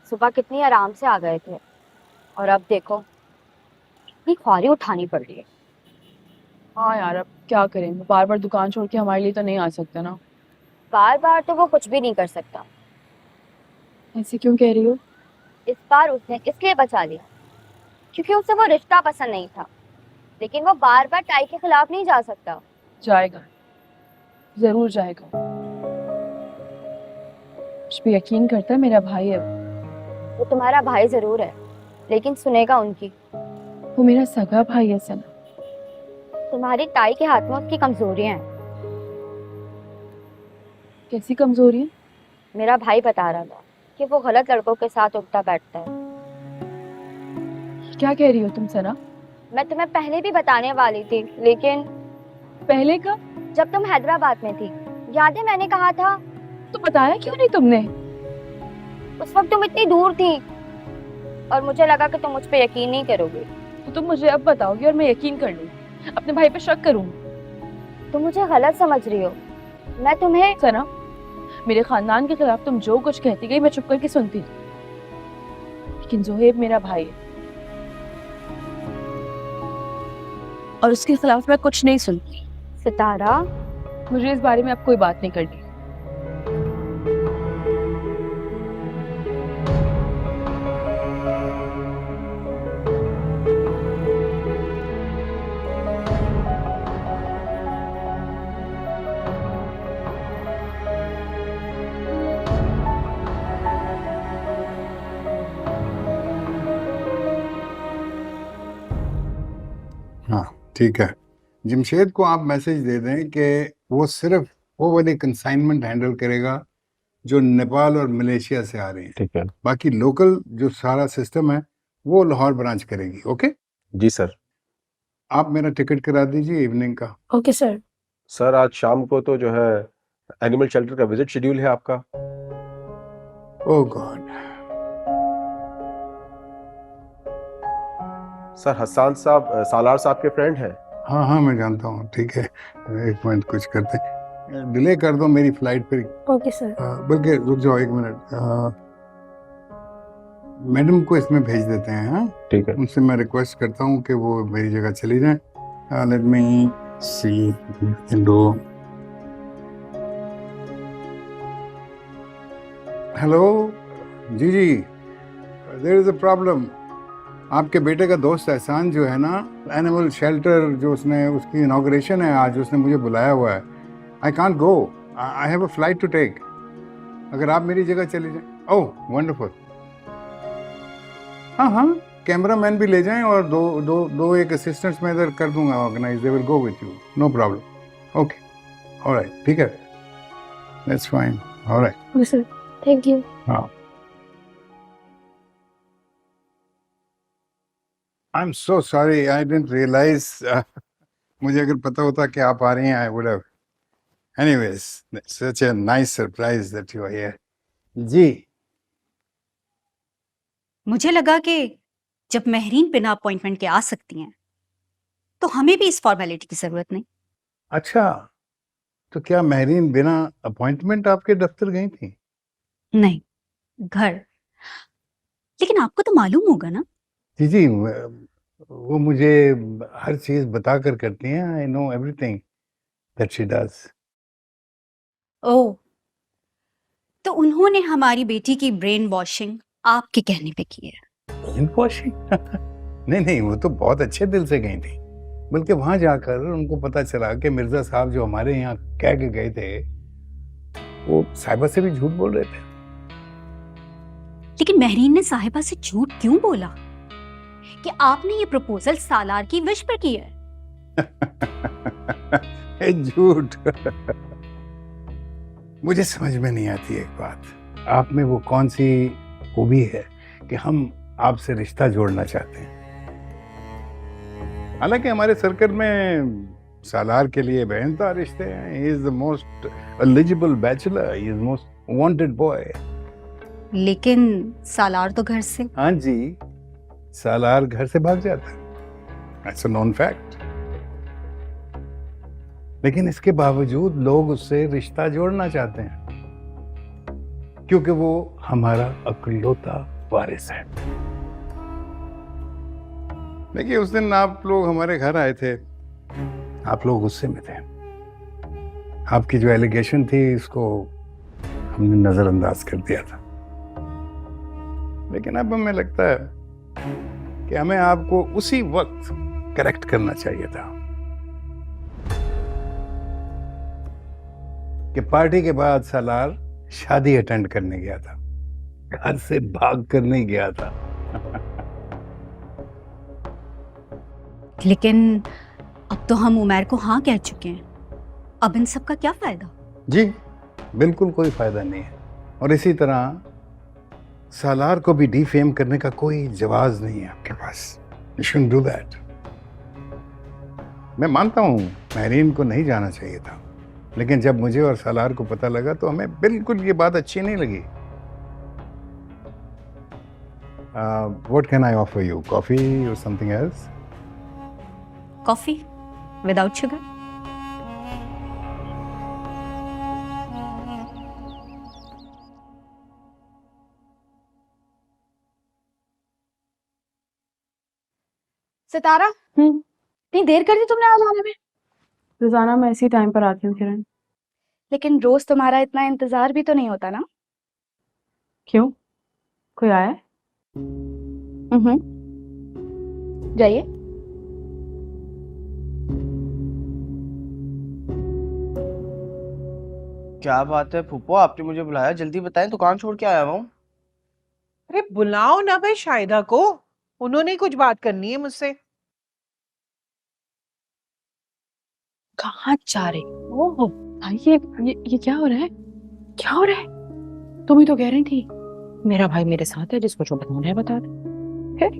सुबह कितनी आराम से आ गए थे और अब देखो इतनी ख्वारी उठानी पड़ रही है। हाँ यार, अब क्या करें, बार बार दुकान छोड़ के हमारे लिए तो नहीं आ सकता ना। बार बार तो वो कुछ भी नहीं कर सकता। ऐसे क्यों कह रही हो? इस बार उसने इसलिए बचा लिया क्योंकि उसे वो रिश्ता पसंद नहीं था, लेकिन वो बार बार टाई के खिलाफ नहीं जा सकता। जाएगा, जरूर जाएगा। मुझ पे यकीन करता है, मेरा भाई है। वो तुम्हारा भाई जरूर है, लेकिन सुनेगा उनकी। वो मेरा सगा भाई है सना। तुम्हारी ताई के हाथ में उसकी कमजोरियां हैं। कैसी कमजोरी है? मेरा भाई बता रहा था कि वो गलत लड़कों के साथ उठता बैठता है। क्या कह रही हो तुम सना? मैं तुम्हें पहले भी बताने वाली थी, लेकिन पहले का? जब तुम हैदराबाद में थी, याद है मैंने कहा था। तो बताया क्यों नहीं तुमने? उस वक्त तुम इतनी दूर थी और मुझे लगा कि तुम मुझ पे यकीन नहीं करोगे। तो तुम मुझे अब बताओगी और मैं यकीन कर लूँ, अपने भाई पे शक करूँ? तुम मुझे गलत समझ रही हो। मैं तुम्हें सना, मेरे खानदान के खिलाफ तुम जो कुछ कहती गई मैं चुप करके सुनती थी, लेकिन जोहेब मेरा भाई है और उसके खिलाफ मैं कुछ नहीं सुनती। सितारा, मुझे इस बारे में अब कोई बात नहीं करनी। हाँ ठीक है। जमशेद को आप मैसेज दे दें कि वो सिर्फ वो वाली कंसाइनमेंट हैंडल करेगा जो नेपाल और मलेशिया से आ रही है। ठीक है। बाकी लोकल जो सारा सिस्टम है वो लाहौर ब्रांच करेगी। ओके जी सर। आप मेरा टिकट करा दीजिए इवनिंग का। Okay sir. सर आज शाम को तो जो है एनिमल शेल्टर का विजिट शेड्यूल है आपका। ओह गॉड। सर हसन साहब सालार साहब के फ्रेंड हैं। हाँ हाँ मैं जानता हूँ। ठीक है, एक मिनट कुछ करते, डिले कर दो मेरी फ्लाइट पर। Okay sir. बल्कि रुक जाओ एक मिनट, मैडम को इसमें भेज देते हैं। हाँ ठीक है। उनसे मैं रिक्वेस्ट करता हूँ कि वो मेरी जगह चली जाए। लेट मी सी इंडो। हेलो जी जी, देयर इज अ प्रॉब्लम। आपके बेटे का दोस्त एहसान जो है ना, एनिमल शेल्टर जो उसने, उसकी इनॉग्रेशन है आज, उसने मुझे बुलाया हुआ है। I can't go, I have a flight to take. अगर आप मेरी जगह चली जाए। Oh wonderful. हाँ हाँ, कैमरा मैन भी ले जाएं और दो एक असिस्टेंट्स मैं इधर कर दूंगा organise. They will go with you, no problem. Okay alright, ठीक है, that's fine. Alright okay sir, thank you. हाँ। I am so sorry, I didn't realise. मुझे अगर पता होता कि आप आ रही हैं, I would have. Anyways, such a nice surprise that you are here. जी मुझे लगा कि जब महरीन बिना अपॉइंटमेंट के आ सकती हैं तो हमें भी इस फॉर्मेलिटी की जरूरत नहीं। अच्छा, तो क्या महरीन बिना अपॉइंटमेंट आपके दफ्तर गई थी? नहीं, घर। लेकिन आपको तो मालूम होगा ना। जी जी, वो मुझे हर चीज बता कर करती हैं। I know everything that she does. Oh, तो उन्होंने हमारी बेटी की ब्रेन वॉशिंग आपके कहने पे की है। Brain washing? नहीं नहीं, वो तो बहुत अच्छे दिल से गई थी। बल्कि वहां जाकर उनको पता चला कि मिर्जा साहब जो हमारे यहाँ कह के गए थे, वो साहिबा से भी झूठ बोल रहे थे। लेकिन महरीन ने साहिबा से झूठ क्यों बोला कि आपने ये प्रपोजल सालार की विश पर की है? ए, झूठ। मुझे समझ में नहीं आती एक बात, आप में वो कौन सी खूबी है कि हम आपसे रिश्ता जोड़ना चाहते हैं। हालांकि हमारे सर्कल में सालार के लिए बेहतरीन रिश्ते हैं। He is the most eligible bachelor, he is most wanted boy. लेकिन सालार तो घर से। हाँ जी, सालार घर से भाग जाता है, दैट्स अ नोन फैक्ट। लेकिन इसके बावजूद लोग उससे रिश्ता जोड़ना चाहते हैं, क्योंकि वो हमारा अकलौता वारिस है। देखिए, उस दिन आप लोग हमारे घर आए थे, आप लोग गुस्से में थे। आपकी जो एलिगेशन थी इसको हमने नजरअंदाज कर दिया था, लेकिन अब हमें लगता है कि हमें आपको उसी वक्त करेक्ट करना चाहिए था कि पार्टी के बाद सालार शादी अटेंड करने गया था, घर से भाग कर नहीं गया था। लेकिन अब तो हम उमैर को हाँ कह चुके हैं, अब इन सब का क्या फायदा? जी बिल्कुल कोई फायदा नहीं है, और इसी तरह सालार को भी डिफेम करने का कोई जवाब नहीं है आपके पास। You shouldn't do that. मैं मानता हूँ महरीन को नहीं जाना चाहिए था, लेकिन जब मुझे और सालार को पता लगा तो हमें बिल्कुल ये बात अच्छी नहीं लगी। What can I offer you, coffee और something else? Coffee without sugar? Sitara, इतनी देर कर दी तुमने आज आने में? रोजाना मैं इसी टाइम पर आती हूँ किरण। लेकिन रोज तुम्हारा इतना इंतजार भी तो नहीं होता ना? क्यों, कोई आया है? जाइए। क्या बात है फूफो, आपने मुझे बुलाया? जल्दी बताएं, दुकान छोड़ के आया हूँ। अरे बुलाओ ना भाई शाहिदा को, उन्होंने कुछ बात करनी है मुझसे। कहाँ जा रहे? ओह भाई, ये क्या हो रहा है? क्या हो रहा है? तुम ही तो कह रही थी मेरा भाई मेरे साथ है, जिसको जो बताना है बता दे। फिर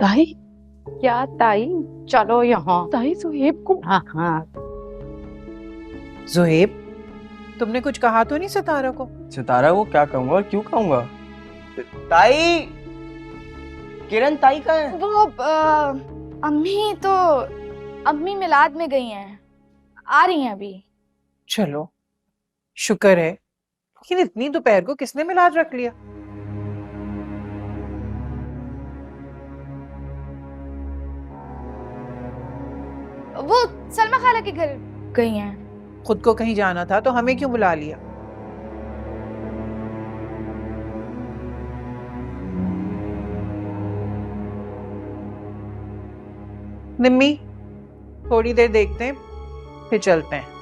ताई? क्या ताई? चलो यहाँ। ताई सुहेब को? हाँ। जुहेब, तुमने कुछ कहा तो नहीं सितारा को? सितारा को क्या कहूंगा और क्यों कहूंगा? ताई, किरण ताई कहाँ है? वो अम्मी मिलाद में गई हैं, आ रही हैं अभी। चलो शुक्र है, लेकिन इतनी दोपहर को किसने मिलाद रख लिया? वो सलमा खाला के घर गई हैं। खुद को कहीं जाना था तो हमें क्यों बुला लिया? निम्मी, थोड़ी देर देखते हैं फिर चलते हैं।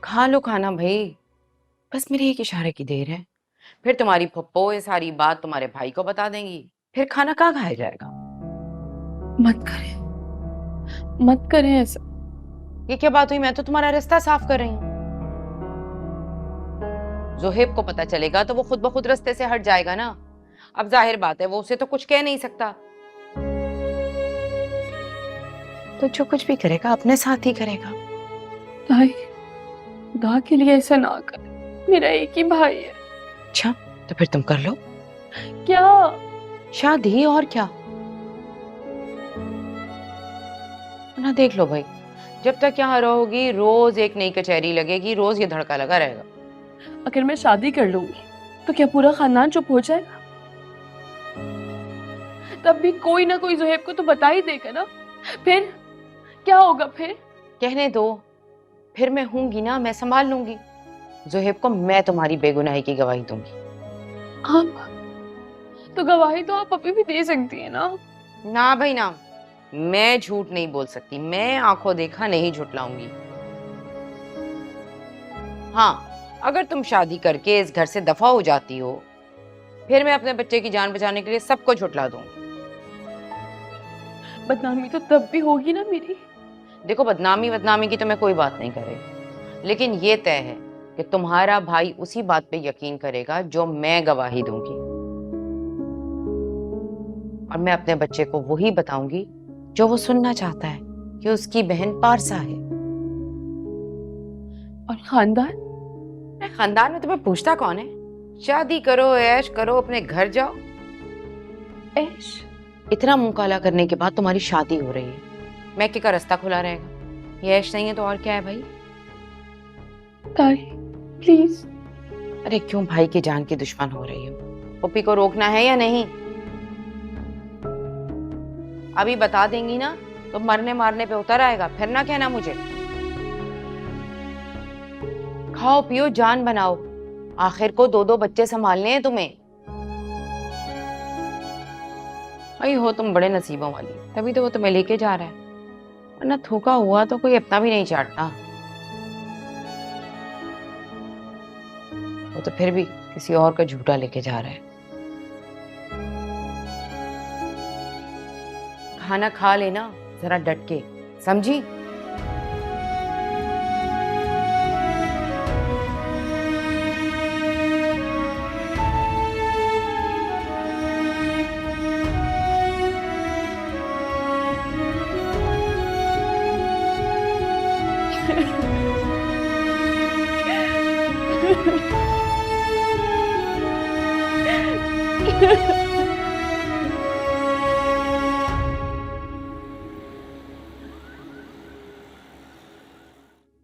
खा लो खाना भाई, बस मेरे एक इशारे की देर है। फिर तुम्हारी पप्पो ये सारी बात तुम्हारे भाई को बता देंगी, फिर खाना कहाँ खाया जाएगा? मत करें ऐसा। ये क्या बात हुई? मैं तो तुम्हारा रास्ता साफ कर रही हूँ। जोहेब को पता चलेगा तो वो खुद ब खुद रास्ते से हट जाएगा ना। अब जाहिर बात है वो उसे तो कुछ कह नहीं सकता, तो जो कुछ भी करेगा अपने साथ ही करेगा। ताई, खुदा के लिए ऐसा ना कर, मेरा एक ही भाई है। अच्छा तो फिर तुम कर लो क्या? शादी, और क्या। ना देख लो भाई, जब तक यहाँ रहोगी रोज एक नई कचहरी लगेगी, रोज ये धड़का लगा रहेगा। अगर मैं शादी कर लूंगी तो क्या पूरा खानदान चुप हो जाएगा? तब भी कोई ना कोई जोहेब को तो बता ही देगा ना। फिर क्या होगा? फिर कहने दो, फिर मैं हूंगी ना, मैं संभाल लूंगी जोहेब को। मैं तुम्हारी बेगुनाही की गवाही दूंगी। आप तो गवाही तो आप अभी भी दे सकती है ना। ना भाई ना, मैं झूठ नहीं बोल सकती, मैं आंखों देखा नहीं झुटलाऊंगी। हाँ, अगर तुम शादी करके इस घर से दफा हो जाती हो, फिर मैं अपने बच्चे की जान बचाने के लिए सबको झुटला दूंगी। बदनामी तो तब भी होगी ना मेरी। देखो, बदनामी की तो मैं कोई बात नहीं कर रही, लेकिन ये तय है कि तुम्हारा भाई उसी बात पे यकीन करेगा जो मैं गवाही दूंगी, और मैं अपने बच्चे को वही बताऊंगी जो वो सुनना चाहता है, कि उसकी बहन पारसा है। और खानदान? खानदान में तुम्हें पूछता कौन है? शादी करो, ऐश करो, अपने घर जाओ। ऐश, इतना मुंह काला करने के बाद तुम्हारी शादी हो रही है, मैके का रास्ता खुला रहेगा। ये ऐश नहीं है तो और क्या है भाई? ताई प्लीज। अरे क्यों भाई की जान की दुश्मन हो रही हो? पप्पी को रोकना है या नहीं? अभी बता देंगी ना तो मरने मारने पे उतर आएगा, फिर ना कहना मुझे। खाओ पियो जान बनाओ, आखिर को 2-2 बच्चे संभालने हैं तुम्हें। आई हो तुम बड़े नसीबों वाली, तभी तो वो तुम्हें लेके जा रहा है, वरना थूका हुआ तो कोई अपना भी नहीं चाटता। वो तो फिर भी किसी और का झूठा लेके जा रहा है। खाना खा लेना जरा डट के, समझी?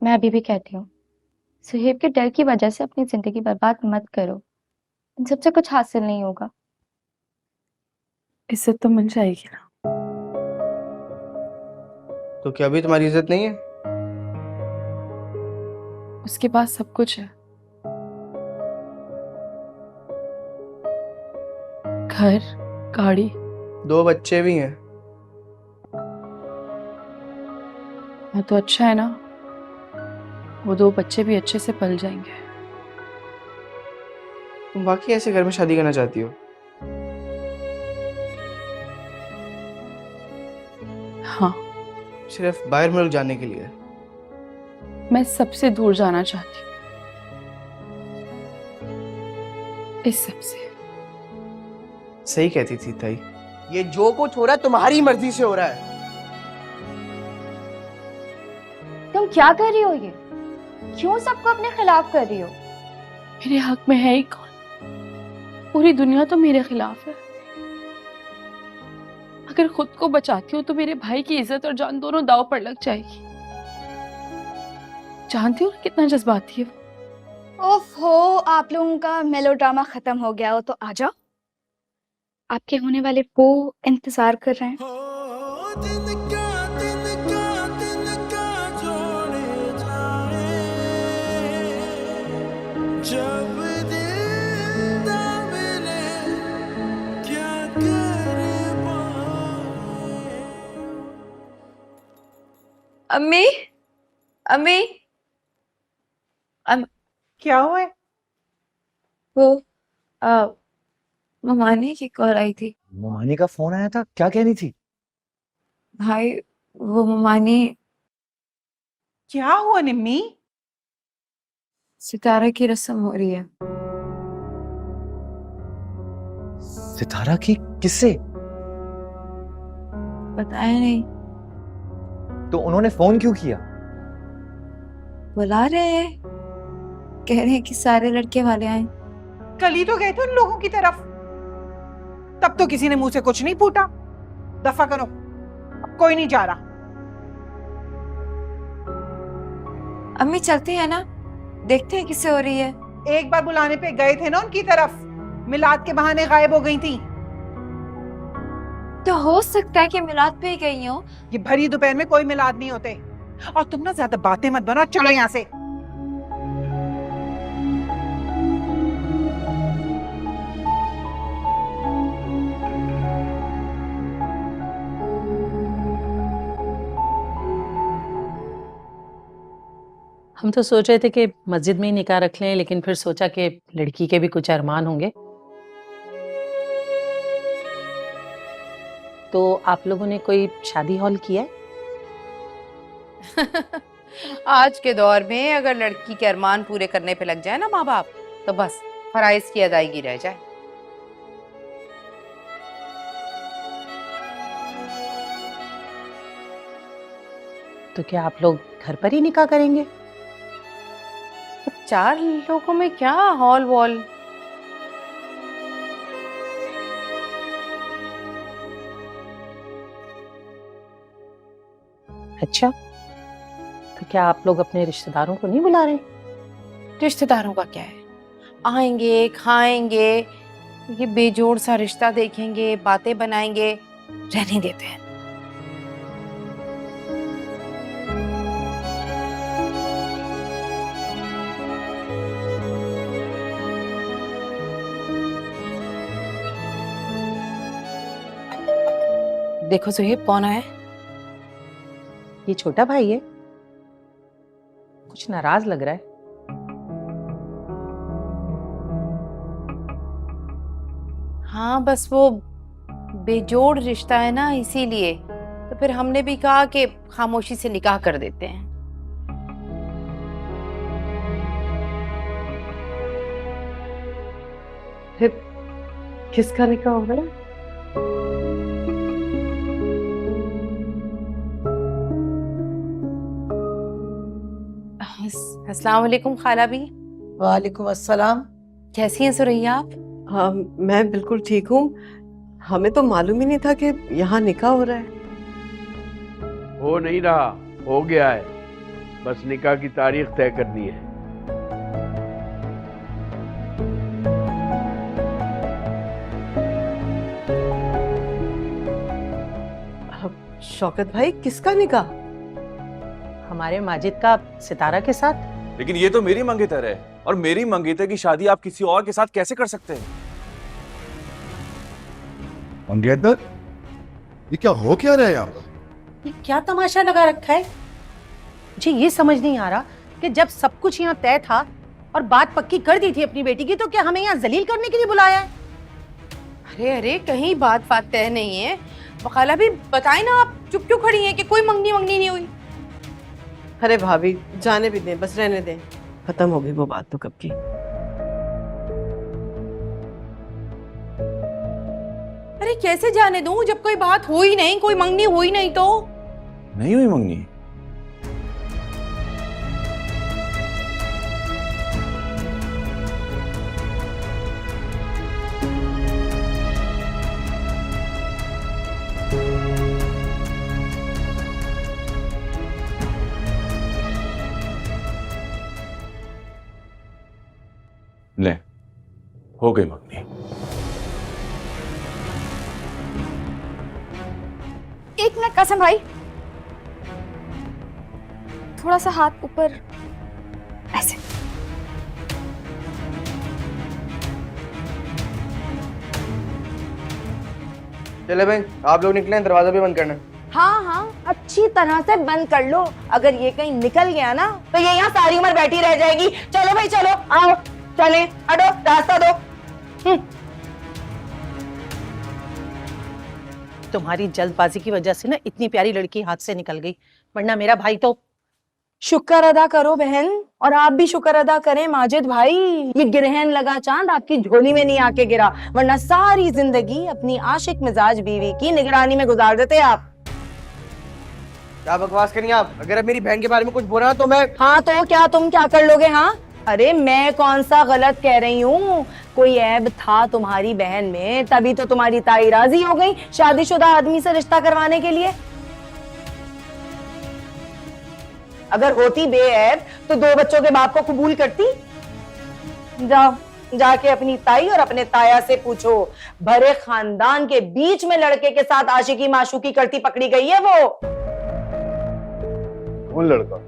मैं अभी भी कहती हूँ, सुहेब के डर की वजह से अपनी जिंदगी बर्बाद मत करो। इन सबसे कुछ हासिल नहीं होगा। इज्जत तो मिल जाएगी ना। तो क्या अभी तुम्हारी इज्जत नहीं है? उसके पास सब कुछ है, घर, गाड़ी। 2 बच्चे भी हैं। हाँ तो अच्छा है ना, वो 2 बच्चे भी अच्छे से पल जाएंगे। तुम वाकई ऐसे घर में शादी करना चाहती हो? हाँ, सिर्फ बाहर मुल्क जाने के लिए? मैं सबसे दूर जाना चाहती हूँ, इस सब से। सही कहती थी ताई, ये जो कुछ हो रहा है तुम्हारी मर्जी से हो रहा है। तुम क्या कर रही हो ये? क्यों सबको अपने खिलाफ कर रही हो? मेरे हक में है ही कौन? पूरी दुनिया तो मेरे खिलाफ है। अगर खुद को बचाती हूँ तो मेरे भाई की इज्जत और जान दोनों दांव पर लग जाएगी। जानती हो कितना जज्बाती है वो। ओफो, आप लोगों का मेलोड्रामा खत्म हो गया हो तो आ जाओ, आपके होने वाले वो इंतजार कर रहे हैं। अम्मी, अम्मी, क्या हुआ है? वो ममानी की कॉल आई थी। ममानी का फोन आया था, क्या कहनी थी? भाई वो ममानी क्या हुआ निम्मी? सितारा की रस्म हो रही है। सितारा की? किससे? बताया नहीं। तो उन्होंने फोन क्यों किया? बुला रहे हैं, कह रहे हैं कि सारे लड़के वाले आए। कल ही तो गए थे उन लोगों की तरफ, तब तो किसी ने मुंह से कुछ नहीं फूटा। दफा करो, अब कोई नहीं जा रहा। अम्मी चलती है ना, देखते हैं किससे हो रही है। एक बार बुलाने पे गए थे ना उनकी तरफ, मिलाद के बहाने गायब हो गई थी। तो हो सकता है कि मिलाद पे ही गई हो। ये भरी दोपहर में कोई मिलाद नहीं होते। और तुम ना ज्यादा बातें मत बनाओ, चलो यहाँ से। हम तो सोच रहे थे कि मस्जिद में ही निकाह रख लें, लेकिन फिर सोचा कि लड़की के भी कुछ अरमान होंगे। तो आप लोगों ने कोई शादी हॉल किया है? आज के दौर में अगर लड़की के अरमान पूरे करने पे लग जाए ना माँ बाप, तो बस फराइज की अदायगी रह जाए। तो क्या आप लोग घर पर ही निकाह करेंगे? 4 लोगों में क्या हॉल वॉल। अच्छा, तो क्या आप लोग अपने रिश्तेदारों को नहीं बुला रहे? रिश्तेदारों का क्या है, आएंगे खाएंगे, ये बेजोड़ सा रिश्ता देखेंगे, बातें बनाएंगे, रहने देते हैं। देखो सुहेब कौन आया है? ये छोटा भाई है, कुछ नाराज लग रहा है। हाँ बस वो बेजोड़ रिश्ता है ना, इसीलिए तो फिर हमने भी कहा कि खामोशी से निकाह कर देते हैं। फिर किसका निकाह हो रहा है? अस्सलाम वालेकुम खाला भी। वालेकुम अस्सलाम। कैसी हैं सुरैया आप? हाँ, मैं बिल्कुल ठीक हूँ। हमें तो मालूम ही नहीं था कि यहाँ निकाह हो रहा है। हो नहीं रहा, हो गया है, बस निकाह की तारीख तय करनी है। शौकत भाई, किसका निकाह? हमारे माजिद का सितारा के साथ। लेकिन ये तो मेरी मंगेतर है, और मेरी मंगेतर की शादी आप किसी और के साथ कैसे कर सकते हैं? मंगेतर, ये क्या हो क्या रहा है यहाँ? ये क्या तमाशा लगा रखा है? मुझे ये समझ नहीं आ रहा कि जब सब कुछ यहाँ तय था और बात पक्की कर दी थी अपनी बेटी की, तो क्या हमें यहाँ जलील करने के लिए बुलाया है? अरे अरे, कहीं बात तय नहीं है। खाला भी बताए ना, आप चुप क्यों खड़ी हैं कि कोई मंगनी नहीं हुई? अरे भाभी, जाने भी दें, बस रहने दें, खत्म हो गई वो बात तो कब की। अरे कैसे जाने दूं जब कोई बात हो ही नहीं, कोई मंगनी हुई नहीं तो? नहीं हुई मंगनी? ले, हो गई मंगनी। एक मिनट कासिम भाई, थोड़ा सा हाथ ऊपर, ऐसे। चले भाई, आप लोग निकले, दरवाजा भी बंद करना। हाँ हाँ, अच्छी तरह से बंद कर लो। अगर ये कहीं निकल गया ना तो ये यहाँ सारी उम्र बैठी रह जाएगी। चलो भाई चलो, आओ चले, हटो, रास्ता दो। तुम्हारी जल्दबाजी की वजह से ना इतनी प्यारी लड़की हाथ से निकल गई, वरना मेरा भाई तो। शुक्र अदा करो बहन, और आप भी शुक्र अदा करें माजिद भाई, ये गिरहन लगा चांद आपकी झोली में नहीं आके गिरा, वरना सारी जिंदगी अपनी आशिक मिजाज बीवी की निगरानी में गुजार देते आप। क्या बकवास करिए आप? अगर अब मेरी बहन के बारे में कुछ बोला तो मैं। हाँ तो क्या, तुम क्या कर लोगे? हाँ, अरे मैं कौन सा गलत कह रही हूँ? कोई ऐब था तुम्हारी बहन में, तभी तो तुम्हारी ताई राजी हो गई शादीशुदा आदमी से रिश्ता करवाने के लिए। अगर होती बेऐब तो 2 बच्चों के बाप को कबूल करती। जाओ, जाके अपनी ताई और अपने ताया से पूछो, भरे खानदान के बीच में लड़के के साथ आशिकी माशूकी करती पकड़ी गई है वो। कौन लड़का?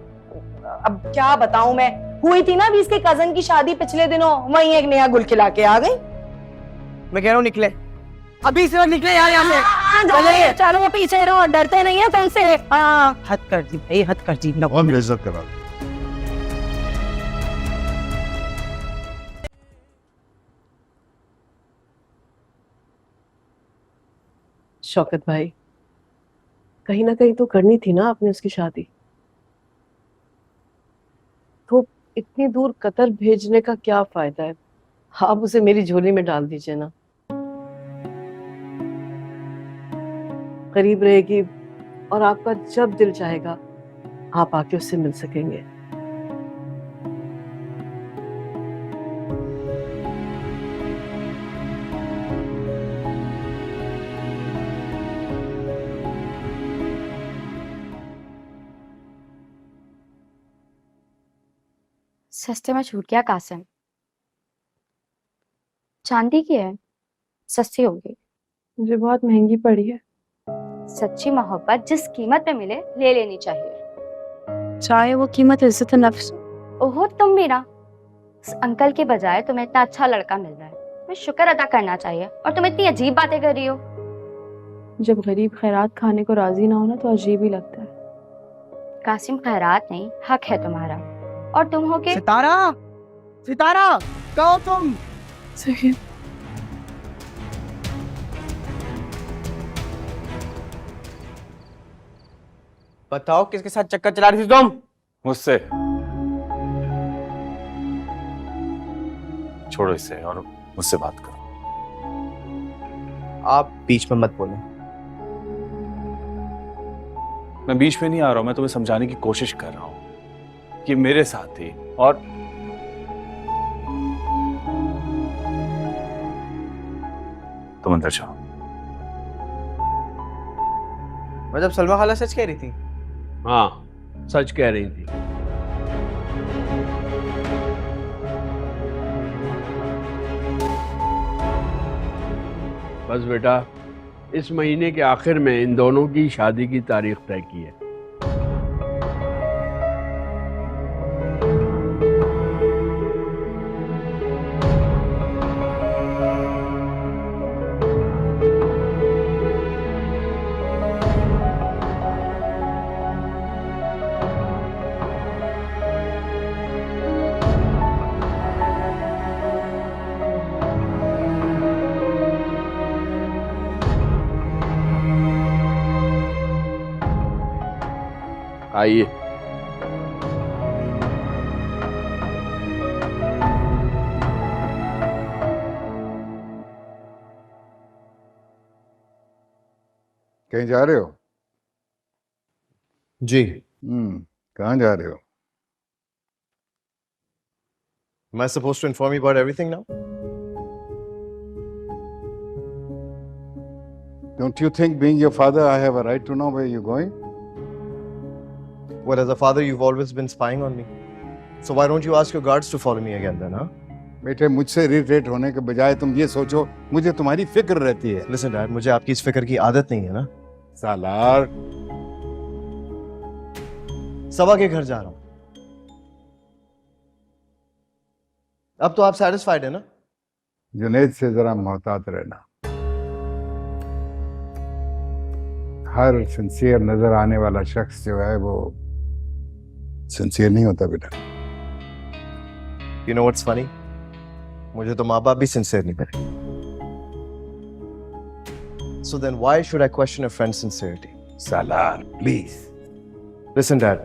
अब क्या बताऊं मैं, हुई थी ना अभी इसके कजन की शादी पिछले दिनों, वहीं एक नया गुल खिला के आ गई। मैं कह रहा हूँ निकले, अभी से निकले यार यहाँ से। चलो चलो, पीछे रहो, डरते नहीं है तुमसे। हाँ, हद कर दी भाई, हद कर दी। हम बेइज्जत करा। शौकत भाई, कहीं ना कहीं तो करनी थी ना आपने उसकी शादी, तो इतनी दूर कतर भेजने का क्या फायदा है? आप उसे मेरी झोली में डाल दीजिए ना, करीब रहेगी, और आपका जब दिल चाहेगा आप आके उससे मिल सकेंगे। सस्ते में छूट गया कासिम। चांदी की है, सस्ती होगी। मुझे बहुत महंगी पड़ी है। सच्ची मोहब्बत जिस कीमत में मिले ले लेनी चाहिए, चाहे वो कीमत इज्जत नफ्स। ओहो तुम भी ना, उस अंकल के बजाय तुम्हें इतना अच्छा लड़का मिल रहा है, तुम्हें शुक्र अदा करना चाहिए, और तुम इतनी अजीब बातें कर रही हो। जब गरीब खैरात खाने को राजी ना हो ना तो अजीब ही लगता है। कासिम खैरात नहीं, हक है तुम्हारा, और तुम हो के सितारा, सितारा कहो तुम। सही। बताओ किसके साथ चक्कर चला रही थी तुम? मुझसे। छोड़ो इसे और मुझसे बात करो। आप बीच में मत बोलो। मैं बीच में नहीं आ रहा हूं, मैं तुम्हें समझाने की कोशिश कर रहा हूं कि मेरे साथ थी और तुम अंदर जाओ। मतलब सलमा खाला सच कह रही थी? हाँ, सच कह रही थी। बस बेटा, इस महीने के आखिर में इन दोनों की शादी की तारीख तय की है। आइए। कहीं जा रहे हो? जी। कहाँ जा रहे हो? Am I supposed to inform you about everything now? Don't you think, being your father, I have a right to know where you're going? Well, as a father, you've always been spying on me. So why don't you ask your guards to follow me again then, huh? बेटे, मुझसे irritate होने के बजाय तुम ये सोचो मुझे तुम्हारी फिक्र रहती है। Listen, Dad, मुझे आपकी इस फिक्र की आदत नहीं है ना। सालार। सबा के घर जा रहा हूँ। अब तो आप satisfied है ना? जुनैद से जरा मोहतात रहना। हर सिंसियर नजर आने वाला शख्स जो है वो सिंसियर नहीं होता बेटा। You know what's funny? मुझे तो माँ बाप भी सिंसियर नहीं मिले। So then why should I question a friend's sincerity? Salaar, please. Listen, Dad.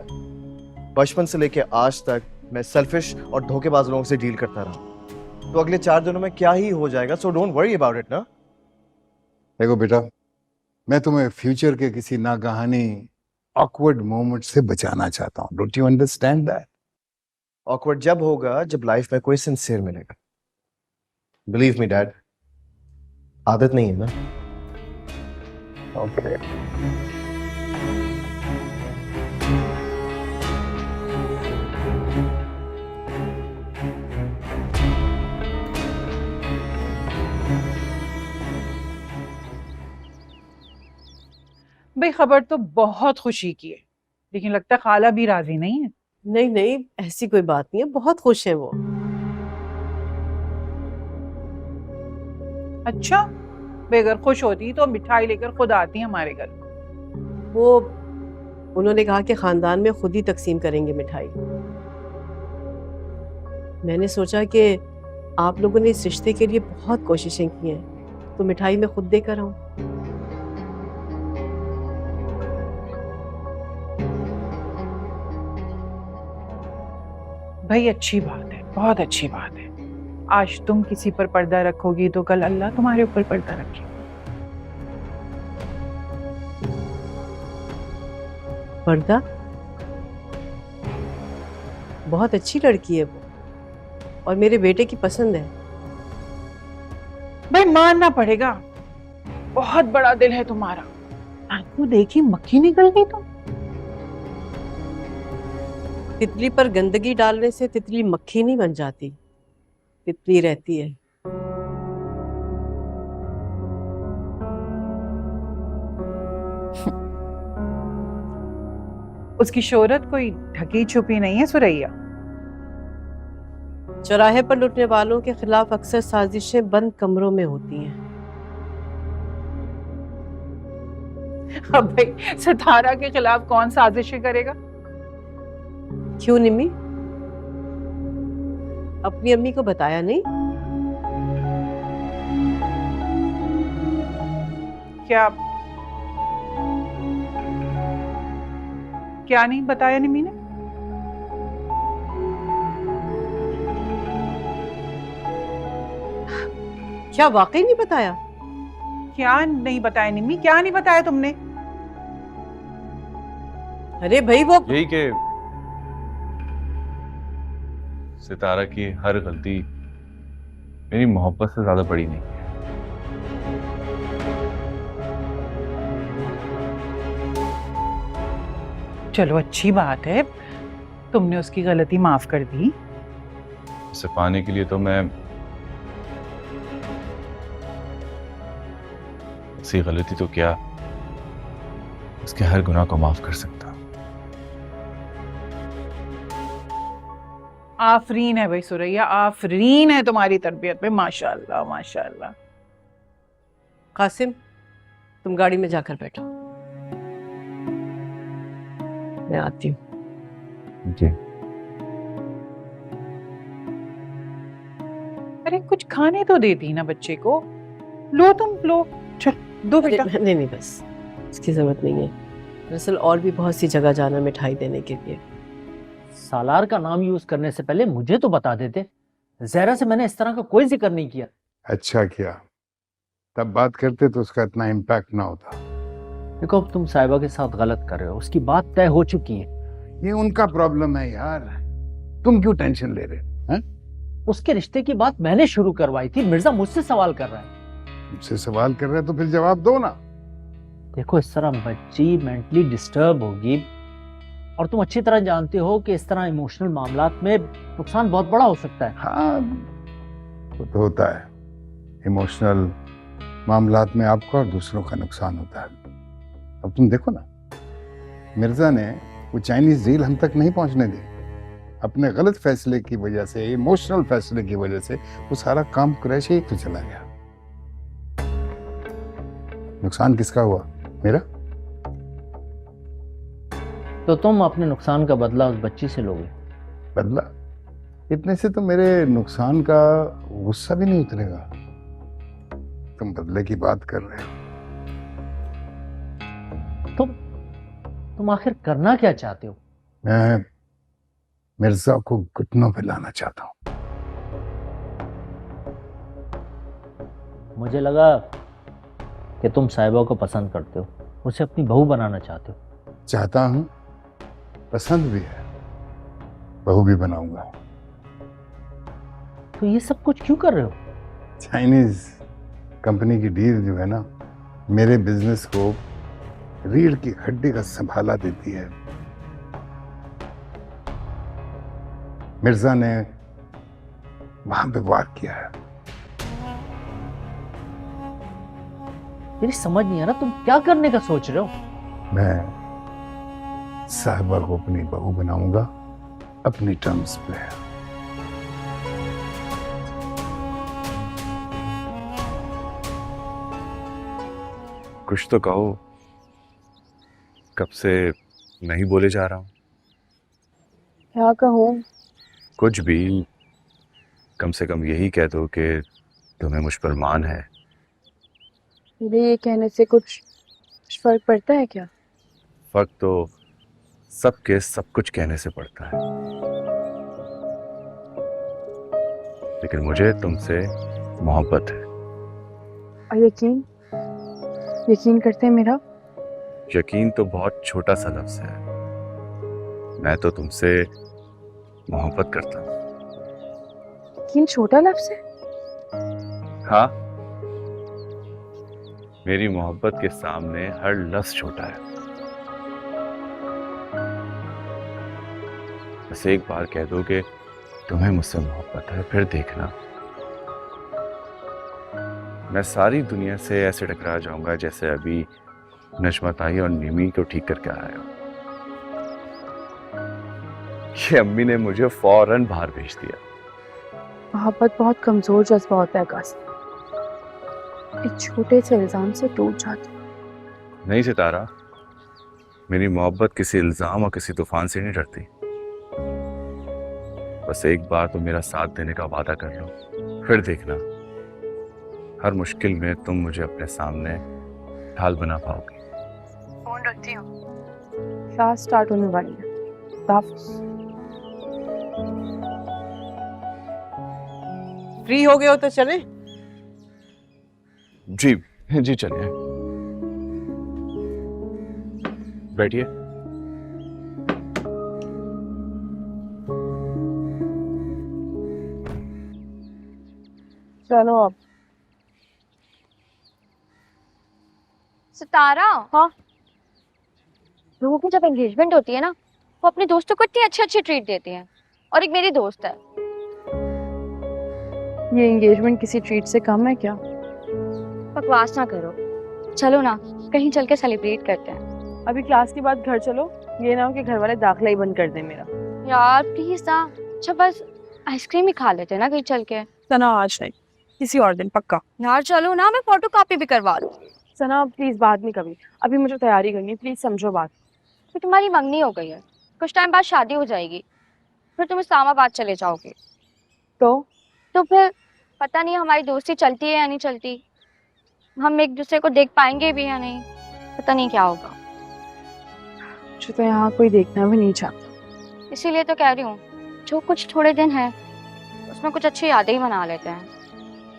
बचपन से लेके आज तक मैं सेल्फिश और धोखेबाज लोगों से डील करता रहा। तो अगले 4 दिनों में क्या ही हो जाएगा? So don't worry about it, ना? देखो बेटा, मैं तुम्हें फ्यूचर के किसी नागहानी awkward मोमेंट से बचाना चाहता हूँ। Don't you understand that? Awkward जब होगा जब लाइफ में कोई सिंसियर मिलेगा। Believe me, Dad. आदत नहीं है ना? Okay. भाई खबर तो बहुत खुशी की है, लेकिन लगता है खाला भी राजी नहीं है। नहीं नहीं, ऐसी कोई बात नहीं है, बहुत खुश है वो। अच्छा, बेगर खुश होती तो मिठाई लेकर खुद आती हमारे घर। वो उन्होंने कहा कि खानदान में खुद ही तकसीम करेंगे मिठाई। मैंने सोचा कि आप लोगों ने इस रिश्ते के लिए बहुत कोशिशें की हैं, तो मिठाई मैं खुद देकर आऊं। भाई अच्छी बात है, बहुत अच्छी बात है। आज तुम किसी पर पर्दा रखोगी तो कल अल्लाह तुम्हारे ऊपर पर्दा रखेगा। पर्दा? बहुत अच्छी लड़की है वो, और मेरे बेटे की पसंद है। भाई मानना पड़ेगा, बहुत बड़ा दिल है तुम्हारा। आंखों देखी मक्खी निकल गई तुम। तितली पर गंदगी डालने से तितली मक्खी नहीं बन जाती, तितली रहती है। उसकी शोहरत कोई ढकी छुपी नहीं है सुरैया। चौराहे पर लुटने वालों के खिलाफ अक्सर साजिशें बंद कमरों में होती हैं। अब भाई सितारा के खिलाफ कौन साजिशें करेगा? क्यों निम्मी, अपनी अम्मी को बताया नहीं? क्या क्या नहीं बताया निम्मी ने? क्या वाकई नहीं बताया? क्या नहीं बताया निम्मी? क्या नहीं बताया तुमने? अरे भाई वो यही कि सितारा की हर गलती मेरी मोहब्बत से ज्यादा बड़ी नहीं है। चलो अच्छी बात है, तुमने उसकी गलती माफ कर दी। उसे पाने के लिए तो मैं उसकी गलती तो क्या, उसके हर गुनाह को माफ कर सकता। आफरीन है भाई सुरैया, आफरीन है तुम्हारी तरबियत पे, माशाल्लाह माशाल्लाह। कासिम, तुम गाड़ी में जाकर बैठो, मैं आती हूँ। जी। अरे कुछ खाने तो देती ना बच्चे को। लो तुम लो, चल दो बेटा। नहीं नहीं, बस इसकी जरूरत नहीं है। दरअसल और भी बहुत सी जगह जाना मिठाई देने के लिए। सालार का नाम यूज करने से पहले मुझे तो बता देते। जहरा से मैंने इस तरह का कोई जिक्र नहीं किया। अच्छा किया, तब बात करते तो उसका इतना इम्पैक्ट ना होता। देखो अब तुम साहिबा के साथ गलत कर रहे हो, उसकी बात तय हो चुकी है। ये उनका प्रॉब्लम है यार, तुम क्यों टेंशन ले रहे हैं? उसके रिश्ते की बात मैंने शुरू करवाई थी, मिर्जा मुझसे सवाल कर रहा है। मुझसे सवाल कर रहे हैं तो फिर जवाब दो ना। देखो इस तरह बच्ची मेंटली डिस्टर्ब होगी, और तुम अच्छी तरह जानते हो कि इस तरह इमोशनल मामलात में नुकसान बहुत बड़ा हो सकता है। हाँ वो तो होता है, इमोशनल मामलात में आपका और दूसरों का नुकसान होता है। अब तुम देखो ना, मिर्जा ने वो चाइनीज डील हम तक नहीं पहुंचने दी। अपने गलत फैसले की वजह से, इमोशनल फैसले की वजह से वो सारा काम क्रैश ही तो चला गया। नुकसान किसका हुआ? मेरा। तो तुम अपने नुकसान का बदला उस बच्ची से लोगे? बदला? इतने से तो मेरे नुकसान का गुस्सा भी नहीं उतरेगा। तुम बदले की बात कर रहे हो। तुम आखिर करना क्या चाहते हो? मैं मिर्जा को घुटनों पे लाना चाहता हूं। मुझे लगा कि तुम साहिबा को पसंद करते हो, उसे अपनी बहू बनाना चाहते हो। चाहता हूं, पसंद भी है, बहू भी बनाऊंगा। तो ये सब कुछ क्यों कर रहे हो? चाइनीज कंपनी की डील जो है ना, मेरे बिजनेस को रीढ़ की हड्डी का संभाला देती है। मिर्जा ने वहां पे वार किया है। मेरी समझ नहीं आ रहा तुम क्या करने का सोच रहे हो? मैं साहिबा को अपनी बहू बनाऊंगा अपनी टर्म्स पे। कुछ तो कहो, कब से नहीं बोले जा रहा हूं। क्या कहूँ? कुछ भी, कम से कम यही कह दो कि तुम्हें मुझ पर मान है। मेरे ये कहने से कुछ फर्क पड़ता है क्या? फर्क तो सबके सब कुछ कहने से पड़ता है, लेकिन मुझे तुमसे मोहब्बत है। और यकीन यकीन करते हैं मेरा? यकीन तो बहुत छोटा सा लफ्ज है। मैं तो तुमसे मोहब्बत करता हूँ। यकीन छोटा लफ्ज है? हाँ, मेरी मोहब्बत के सामने हर लफ्ज छोटा है। बस एक बार कह दो कि तुम्हें मुझसे मोहब्बत है, फिर देखना मैं सारी दुनिया से ऐसे टकरा जाऊंगा जैसे अभी नजमा ताई और निमी को ठीक करके आया हो। ये अम्मी ने मुझे फौरन बाहर भेज दिया। मोहब्बत बहुत कमजोर जज्बा होता है कासिम, एक छोटे से इल्जाम से टूट जाती। नहीं सितारा, मेरी मोहब्बत किसी इल्जाम और किसी तूफान से नहीं डरती। बस एक बार तो मेरा साथ देने का वादा कर लो, फिर देखना हर मुश्किल में तुम मुझे अपने सामने ढाल बना पाओगे। फोन रखती हूँ, क्लास स्टार्ट होने वाली है। फ्री हो गए हो तो चले। जी जी चलिए, बैठिए। चलो अब। सितारा, हाँ, लोगों की जब एंगेजमेंट होती है ना, वो अपने दोस्तों को इतनी अच्छी अच्छी ट्रीट देती हैं। और एक मेरी दोस्त है। ये एंगेजमेंट किसी ट्रीट से कम है क्या? बकवास ना करो, चलो ना कहीं चल के सेलिब्रेट करते हैं। अभी क्लास के बाद घर चलो, ये ना हो कि घर वाले दाखिला ही बंद कर दें मेरा। यार प्लीज ना, अच्छा बस आइसक्रीम ही खा लेते हैं ना कहीं चल के। सना आज नहीं, किसी और दिन पक्का। यार चलो ना, मैं फोटो कॉपी भी करवा लूं। सना प्लीज बाद में कभी, अभी मुझे तैयारी करनी है, प्लीज समझो बात। फिर तुम्हारी मंगनी हो गई है, कुछ टाइम बाद शादी हो जाएगी, फिर तुम इस्लामाबाद चले जाओगे। तो फिर पता नहीं हमारी दोस्ती चलती है या नहीं चलती, हम एक दूसरे को देख पाएंगे भी या नहीं, पता नहीं क्या होगा। मुझे तो यहाँ कोई देखना भी नहीं चाहता, इसीलिए तो कह रही हूँ, जो कुछ थोड़े दिन है उसमें कुछ अच्छी यादें ही मना लेते हैं।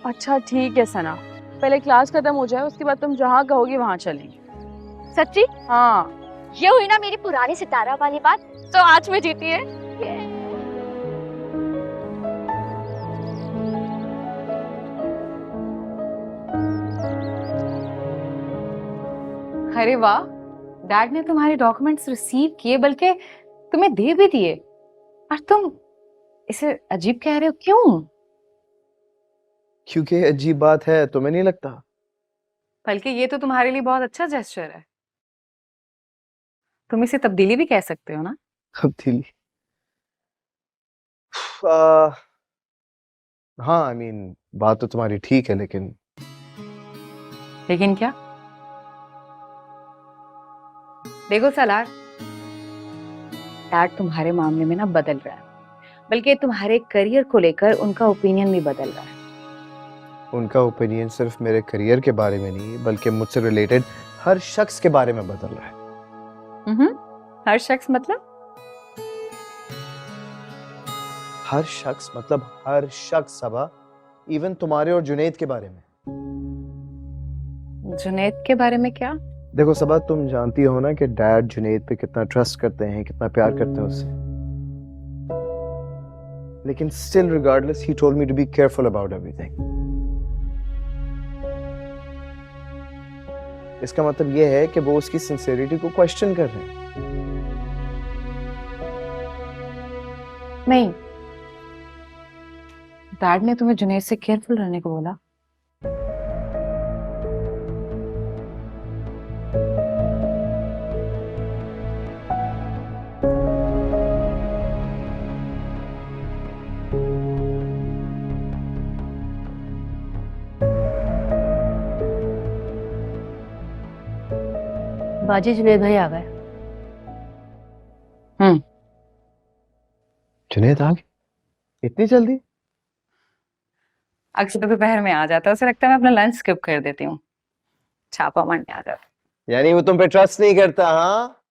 अच्छा ठीक है सना, पहले क्लास खत्म हो जाए, उसके बाद तुम जहाँ कहोगी वहाँ चलेंगे। सच्ची? हाँ। ये हुई ना मेरी पुरानी सितारा वाली बात, तो आज मैं जीती है। अरे वाह, डैड ने तुम्हारे डॉक्यूमेंट्स रिसीव किए, बल्कि तुम्हें दे भी दिए, और तुम इसे अजीब कह रहे हो, क्यों? क्योंकि अजीब बात है, तुम्हें नहीं लगता? बल्कि ये तो तुम्हारे लिए बहुत अच्छा जेस्चर है, तुम इसे तब्दीली भी कह सकते हो ना। तब्दीली? हाँ, आई मीन बात तो तुम्हारी ठीक है, लेकिन क्या? देखो सलार, डैड तुम्हारे मामले में ना बदल रहा है, बल्कि तुम्हारे करियर को लेकर उनका ओपिनियन भी बदल रहा है। उनका ओपिनियन सिर्फ मेरे करियर के बारे में नहीं, बल्कि मुझसे रिलेटेड हर शख्स के बारे में बदल रहा है। हर शख्स मतलब? हर शख्स मतलब हर शख्स सबा, इवन तुम्हारे और जुनैद के बारे में। जुनैद के बारे में क्या? देखो सबा, तुम जानती हो ना कि डैड जुनैद पे कितना ट्रस्ट करते हैं, कितना प्यार करते हैं उससे, लेकिन स्टिल रिगार्डलेस ही told me to be careful about everything. इसका मतलब यह है कि वो उसकी सिंसियरिटी को क्वेश्चन कर रहे हैं। नहीं, डैड ने तुम्हें जुनैद से केयरफुल रहने को बोला। बाजी जुनैद भाई आ गए। जुनैद आ गए इतनी जल्दी? अक्सर तो दोपहर में आ जाता है, उसे लगता है मैं अपना लंच स्किप कर देती हूँ, छापा मारने आ जाता है। यानी वो तुम पे ट्रस्ट नहीं करता? हाँ।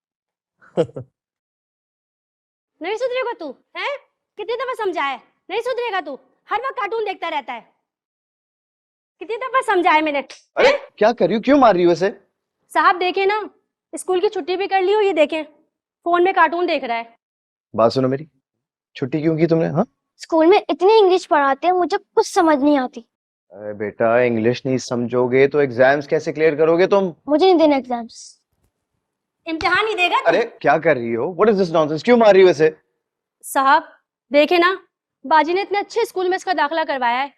नहीं सुधरेगा तू, हैं? कितनी दफा समझाया, नहीं सुधरेगा तू, हर वक्त कार्टून देखता रहता है। कितनी दफा समझाया मैंने। अरे क्या कर रही हो, क्यों मार रही हो इसे? साहब देखें ना, स्कूल की छुट्टी भी कर ली हो, ये देखें फोन में कार्टून देख रहा है। बात सुनो मेरी, छुट्टी क्यों की तुमने? हाँ, स्कूल में इतनी इंग्लिश पढ़ाते हैं, मुझे कुछ समझ नहीं आती। अरे बेटा, इंग्लिश नहीं समझोगे तो एग्जाम्स कैसे क्लियर करोगे तुम? मुझे नहीं देना एग्जाम्स। इम्तिहान नहीं देगा तू? अरे क्या कर रही हो? What is this nonsense? क्यों मार रही हो इसे? साहब देखे ना, बाजी ने इतने अच्छे स्कूल में इसका दाखिला करवाया है,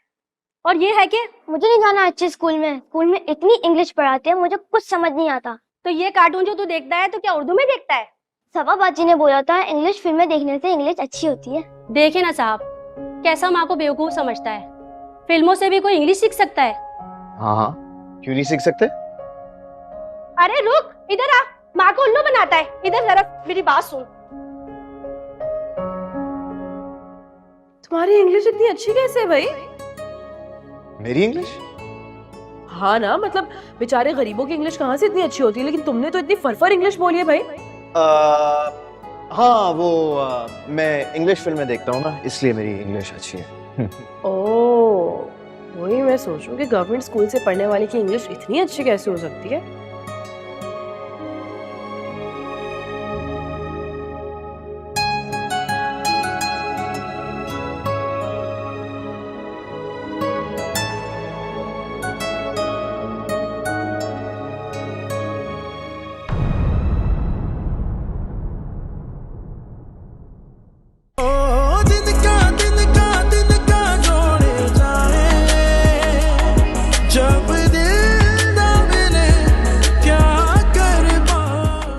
और ये है कि मुझे नहीं जाना अच्छे स्कूल में इतनी इंग्लिश पढ़ाते हैं, मुझे कुछ समझ नहीं आता। तो ये कार्टून जो तू देखता है तो क्या उर्दू में देखता है? सबा बाजी ने बोला था इंग्लिश फिल्में देखने से इंग्लिश अच्छी होती है। देखे ना साहब, कैसा माँ को बेवकूफ समझता है। फिल्मों से भी कोई इंग्लिश सीख सकता है। हाँ हाँ, क्यों नहीं सीख सकते? अरे रुक, इधर आ, माँ को उल्लू बनाता है। इधर जरा मेरी बात सुन। तुम्हारी इंग्लिश इतनी अच्छी कैसे है भाई? मेरी इंग्लिश? हाँ ना, मतलब बेचारे गरीबों की इंग्लिश कहाँ से इतनी अच्छी होती है, लेकिन तुमने तो इतनी फरफर इंग्लिश बोली है भाई। हाँ वो मैं इंग्लिश फिल्में देखता हूँ ना, इसलिए मेरी इंग्लिश अच्छी है। ओह, वही मैं सोचूं कि गवर्नमेंट स्कूल से पढ़ने वाले की इंग्लिश इतनी अच्छी कैसे हो सकती है।